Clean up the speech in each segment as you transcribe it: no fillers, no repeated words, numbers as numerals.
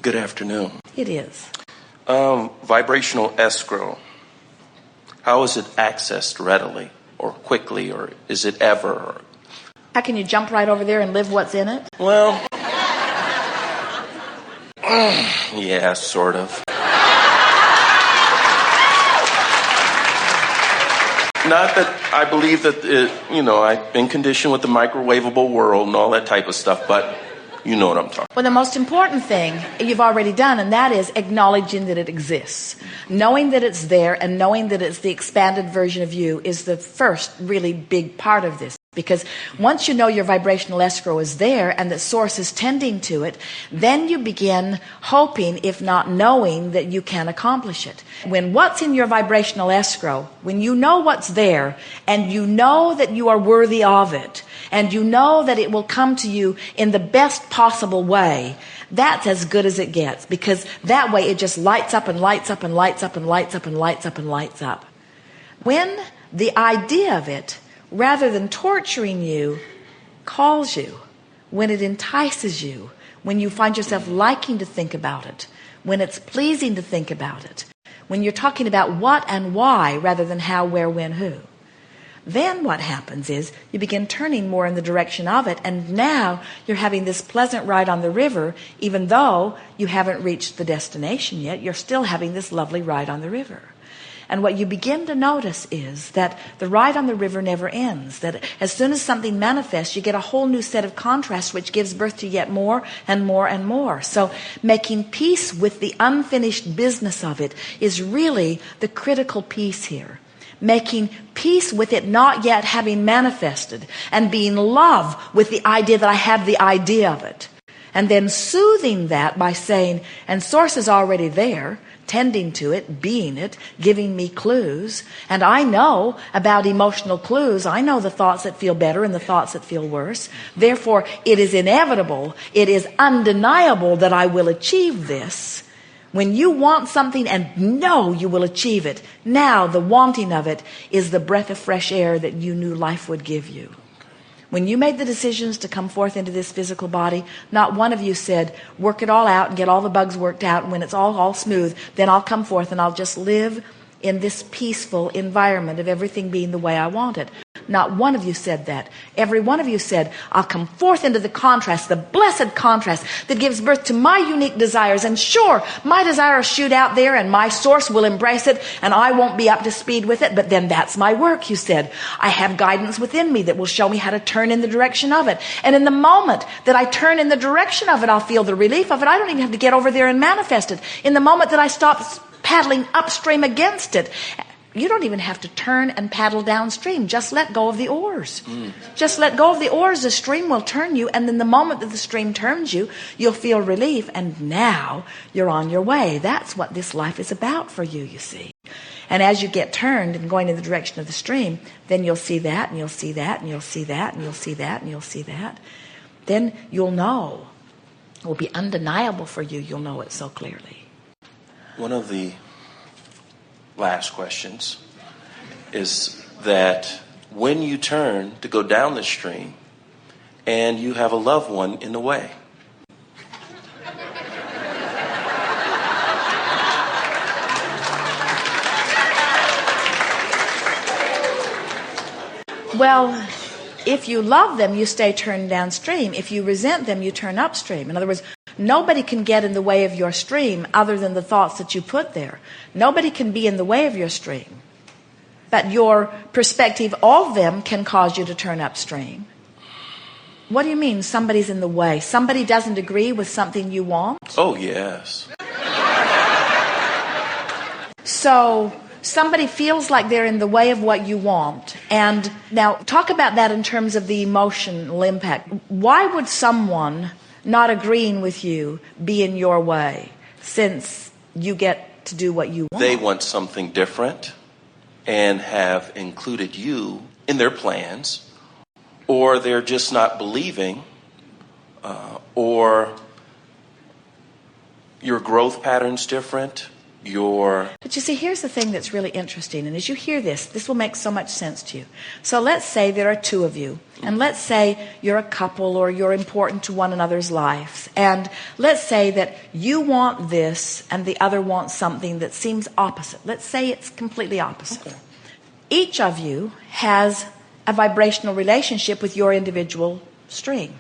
Good afternoon. It is. Vibrational escrow. How is it accessed readily or quickly, or is it ever? How can you jump right over there and live what's in it? Well, yeah, sort of. Not that I believe that, I've been conditioned with the microwavable world and all that type of stuff, but you know what I'm talking about. Well, the most important thing you've already done, and that is acknowledging that it exists. Knowing that it's there and knowing that it's the expanded version of you is the first really big part of this. Because once you know your vibrational escrow is there and that source is tending to it, then you begin hoping, if not knowing, that you can accomplish it. When what's in your vibrational escrow, when you know what's there and you know that you are worthy of it and you know that it will come to you in the best possible way, that's as good as it gets, because that way it just lights up and lights up and lights up and lights up and lights up and lights up. When the idea of it, rather than torturing you, calls you, when it entices you, when you find yourself liking to think about it, when it's pleasing to think about it, when you're talking about what and why rather than how, where, when, who, then what happens is you begin turning more in the direction of it, and now you're having this pleasant ride on the river. Even though you haven't reached the destination yet, you're still having this lovely ride on the river. And what you begin to notice is that the ride on the river never ends, that as soon as something manifests, you get a whole new set of contrasts which gives birth to yet more and more and more. So making peace with the unfinished business of it is really the critical piece here. Making peace with it not yet having manifested, and being love with the idea that I have the idea of it. And then soothing that by saying, and source is already there, tending to it, being it, giving me clues. And I know about emotional clues. I know the thoughts that feel better and the thoughts that feel worse. Therefore, it is inevitable, it is undeniable that I will achieve this. When you want something and know you will achieve it, now the wanting of it is the breath of fresh air that you knew life would give you. When you made the decisions to come forth into this physical body, not one of you said, work it all out and get all the bugs worked out, and when it's all smooth, then I'll come forth and I'll just live in this peaceful environment of everything being the way I want it. Not one of you said that. Every one of you said, I'll come forth into the contrast, the blessed contrast that gives birth to my unique desires. And sure, my desires shoot out there and my source will embrace it and I won't be up to speed with it. But then that's my work, you said. I have guidance within me that will show me how to turn in the direction of it. And in the moment that I turn in the direction of it, I'll feel the relief of it. I don't even have to get over there and manifest it. In the moment that I stop paddling upstream against it, you don't even have to turn and paddle downstream. Just let go of the oars. Just let go of the oars. The stream will turn you. And then the moment that the stream turns you, you'll feel relief. And now you're on your way. That's what this life is about for you, you see. And as you get turned and going in the direction of the stream, then you'll see that, and you'll see that, and you'll see that, and you'll see that, and you'll see that. Then you'll know. It will be undeniable for you. You'll know it so clearly. One of the last questions is that when you turn to go down the stream and you have a loved one in the way, well, if you love them, you stay turned downstream. If you resent them, you turn upstream. In other words, nobody can get in the way of your stream other than the thoughts that you put there. Nobody can be in the way of your stream. But your perspective of them can cause you to turn upstream. What do you mean somebody's in the way? Somebody doesn't agree with something you want? Oh, yes. So somebody feels like they're in the way of what you want. And now talk about that in terms of the emotional impact. Why would someone not agreeing with you be in your way, since you get to do what you want? They want something different and have included you in their plans, or they're just not believing, or your growth pattern's different, But you see, here's the thing that's really interesting, and as you hear this will make so much sense to you. So let's say there are two of you, and let's say you're a couple or you're important to one another's lives, and let's say that you want this and the other wants something that seems opposite. Let's say it's completely opposite. Okay. Each of you has a vibrational relationship with your individual stream.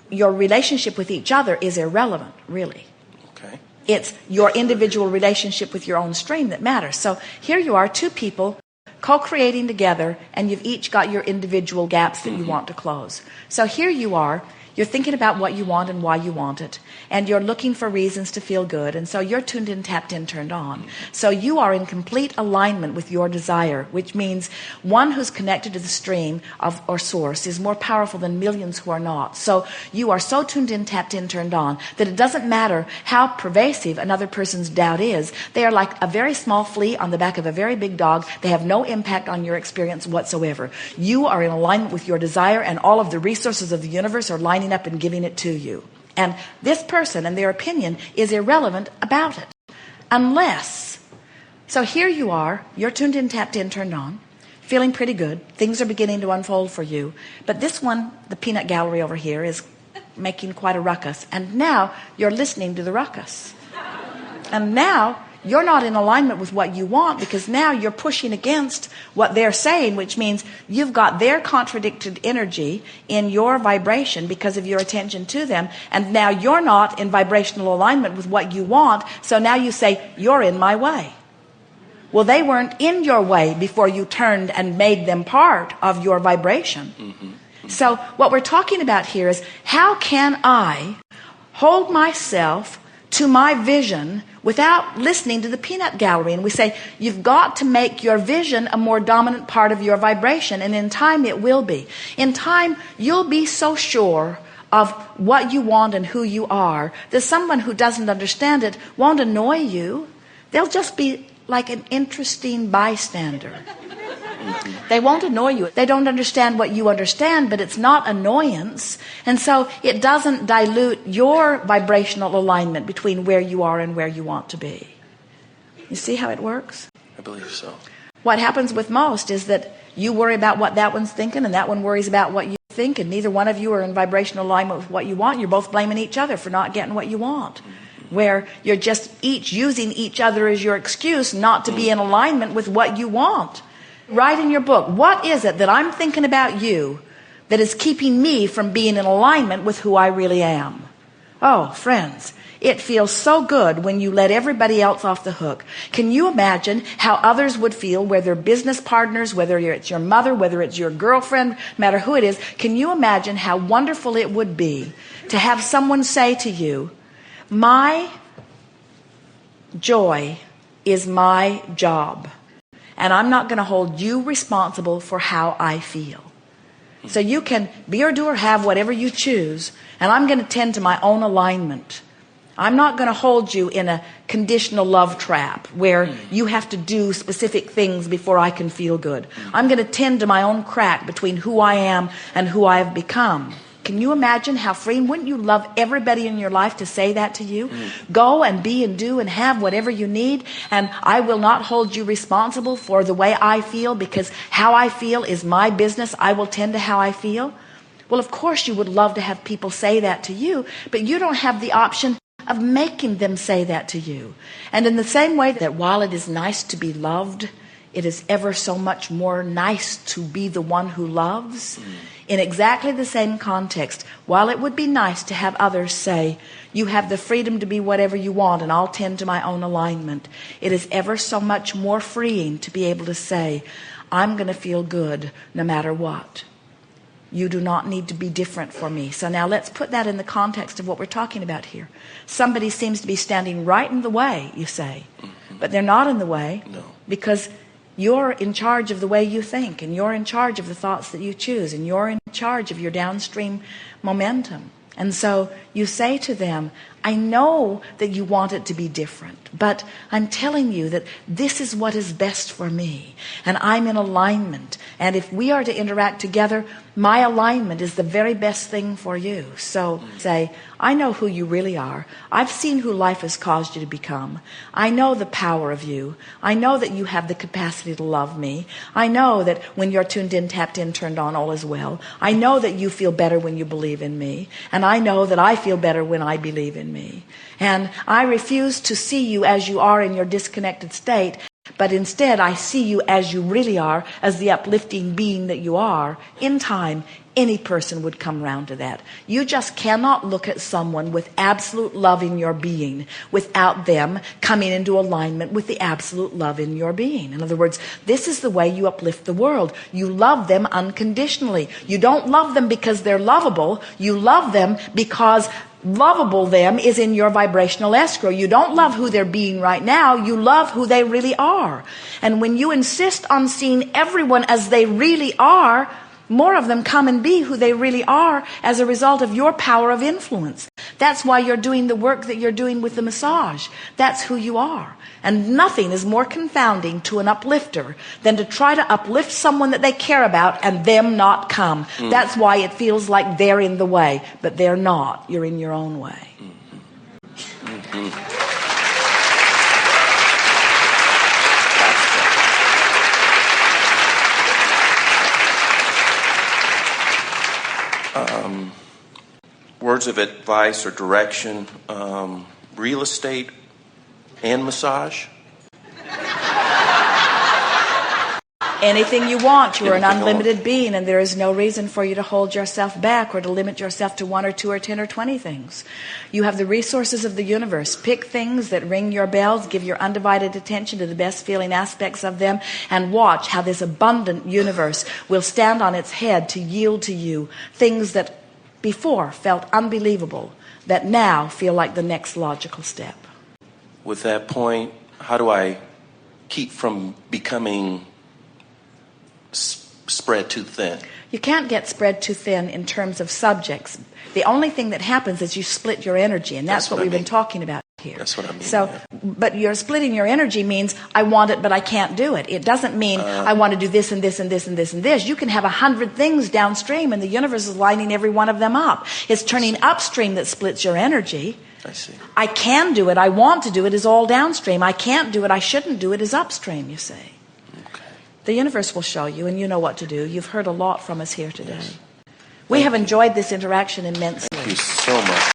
Your relationship with each other is irrelevant, really. Okay. It's your individual relationship with your own stream that matters. So here you are, two people co-creating together, and you've each got your individual gaps that you want to close. So here you are, you're thinking about what you want and why you want it, and you're looking for reasons to feel good, and so you're tuned in, tapped in, turned on. So you are in complete alignment with your desire, which means one who's connected to the stream of or source is more powerful than millions who are not. So you are so tuned in, tapped in, turned on that it doesn't matter how pervasive another person's doubt is. They are like a very small flea on the back of a very big dog. They have no impact on your experience whatsoever. You are in alignment with your desire, and all of the resources of the universe are lining up and giving it to you. And this person and their opinion is irrelevant about it. Unless, so here you are, you're tuned in, tapped in, turned on, feeling pretty good. Things are beginning to unfold for you. But this one, the peanut gallery over here, is making quite a ruckus. And now you're listening to the ruckus. And now you're not in alignment with what you want, because now you're pushing against what they're saying, which means you've got their contradicted energy in your vibration because of your attention to them, and now you're not in vibrational alignment with what you want, so now you say, you're in my way. Well, they weren't in your way before you turned and made them part of your vibration. So what we're talking about here is, how can I hold myself to my vision without listening to the peanut gallery? And we say, you've got to make your vision a more dominant part of your vibration, and in time it will be. In time, you'll be so sure of what you want and who you are that someone who doesn't understand it won't annoy you. They'll just be like an interesting bystander. They won't annoy you. They don't understand what you understand, but it's not annoyance. And so it doesn't dilute your vibrational alignment between where you are and where you want to be. You see how it works? I believe so. What happens with most is that you worry about what that one's thinking, and that one worries about what you think, and neither one of you are in vibrational alignment with what you want. You're both blaming each other for not getting what you want, where you're just each using each other as your excuse not to be in alignment with what you want. Write in your book, what is it that I'm thinking about you that is keeping me from being in alignment with who I really am? Oh, friends, it feels so good when you let everybody else off the hook. Can you imagine how others would feel, whether business partners, whether it's your mother, whether it's your girlfriend, no matter who it is? Can you imagine how wonderful it would be to have someone say to you, my joy is my job, and I'm not going to hold you responsible for how I feel. So you can be or do or have whatever you choose, and I'm going to tend to my own alignment. I'm not going to hold you in a conditional love trap where you have to do specific things before I can feel good. I'm going to tend to my own crack between who I am and who I have become. Can you imagine how freeing? Wouldn't you love everybody in your life to say that to you? Go and be and do and have whatever you need, and I will not hold you responsible for the way I feel, because how I feel is my business. I will tend to how I feel. Well, of course you would love to have people say that to you, but you don't have the option of making them say that to you. And in the same way that while it is nice to be loved, it is ever so much more nice to be the one who loves. In exactly the same context, while it would be nice to have others say, you have the freedom to be whatever you want and I'll tend to my own alignment, it is ever so much more freeing to be able to say, I'm going to feel good no matter what. You do not need to be different for me. So now let's put that in the context of what we're talking about here. Somebody seems to be standing right in the way, you say, but they're not in the way. No. Because you're in charge of the way you think, and you're in charge of the thoughts that you choose, and you're in charge of your downstream momentum. And so you say to them, I know that you want it to be different, but I'm telling you that this is what is best for me, and I'm in alignment. And if we are to interact together, my alignment is the very best thing for you. So say, I know who you really are. I've seen who life has caused you to become. I know the power of you. I know that you have the capacity to love me. I know that when you're tuned in, tapped in, turned on, all is well. I know that you feel better when you believe in me. And I know that I feel better when I believe in me. And I refuse to see you as you are in your disconnected state, but instead I see you as you really are, as the uplifting being that you are. In time, any person would come round to that. You just cannot look at someone with absolute love in your being without them coming into alignment with the absolute love in your being. In other words, this is the way you uplift the world. You love them unconditionally. You don't love them because they're lovable. You love them because lovable them is in your vibrational escrow. You don't love who they're being right now. You love who they really are. And when you insist on seeing everyone as they really are, more of them come and be who they really are as a result of your power of influence. That's why you're doing the work that you're doing with the massage. That's who you are. And nothing is more confounding to an uplifter than to try to uplift someone that they care about and them not come. That's why it feels like they're in the way, but they're not. You're in your own way. Words of advice or direction, real estate and massage? Anything you want. You are an unlimited being, and there is no reason for you to hold yourself back or to limit yourself to 1 or 2 or 10 or 20 things. You have the resources of the universe. Pick things that ring your bells, give your undivided attention to the best feeling aspects of them, and watch how this abundant universe will stand on its head to yield to you things that before felt unbelievable, that now feel like the next logical step. With that point, how do I keep from becoming spread too thin? You can't get spread too thin in terms of subjects. The only thing that happens is you split your energy, and that's what we've been talking about here. That's what I mean. So, but you're splitting your energy means I want it, but I can't do it. It doesn't mean I want to do this and this and this and this and this. You can have 100 things downstream, and the universe is lining every one of them up. It's turning upstream that splits your energy. I see. I can do it. I want to do it is all downstream. I can't do it. I shouldn't do it is upstream, you see. Okay. The universe will show you, and you know what to do. You've heard a lot from us here today. Yes. We have enjoyed this interaction immensely. Thank you so much.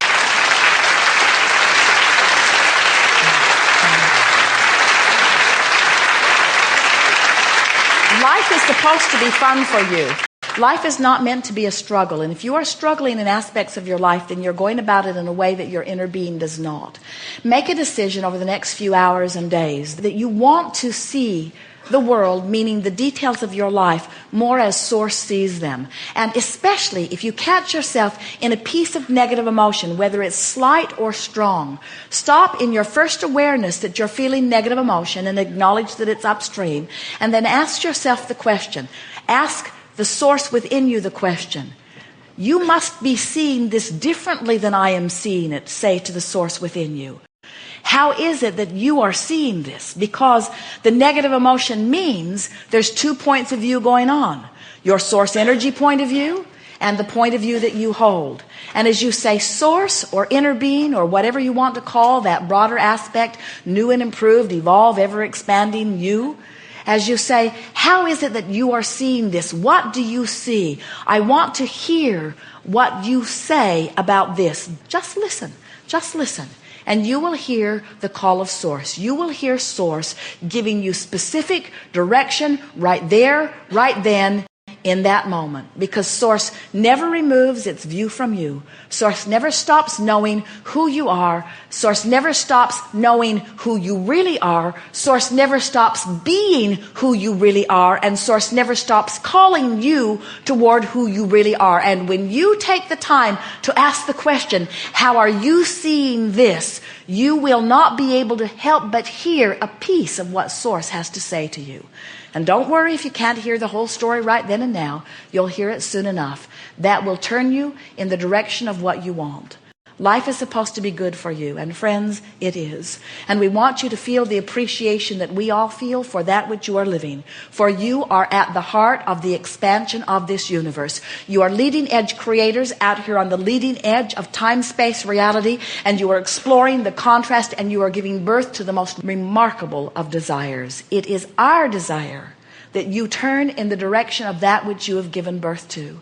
Life is supposed to be fun for you. Life is not meant to be a struggle. And if you are struggling in aspects of your life, then you're going about it in a way that your inner being does not. Make a decision over the next few hours and days that you want to see the world, meaning the details of your life, more as Source sees them. And especially if you catch yourself in a piece of negative emotion, whether it's slight or strong, stop in your first awareness that you're feeling negative emotion and acknowledge that it's upstream, and then ask yourself the question. Ask the Source within you the question. You must be seeing this differently than I am seeing it, say to the Source within you. How is it that you are seeing this? Because the negative emotion means there's 2 points of view going on. Your source energy point of view and the point of view that you hold. And as you say source or inner being or whatever you want to call that broader aspect, new and improved, evolve, ever expanding you, as you say, how is it that you are seeing this? What do you see? I want to hear what you say about this. Just listen. Just listen. And you will hear the call of Source. You will hear Source giving you specific direction right there, right then, in that moment. Because Source never removes its view from you. Source never stops knowing who you are. Source never stops knowing who you really are. Source never stops being who you really are. And Source never stops calling you toward who you really are. And when you take the time to ask the question, how are you seeing this? You will not be able to help but hear a piece of what Source has to say to you. And don't worry if you can't hear the whole story right then and now. You'll hear it soon enough. That will turn you in the direction of what you want. Life is supposed to be good for you, and friends, it is. And we want you to feel the appreciation that we all feel for that which you are living. For you are at the heart of the expansion of this universe. You are leading edge creators out here on the leading edge of time-space reality, and you are exploring the contrast, and you are giving birth to the most remarkable of desires. It is our desire that you turn in the direction of that which you have given birth to.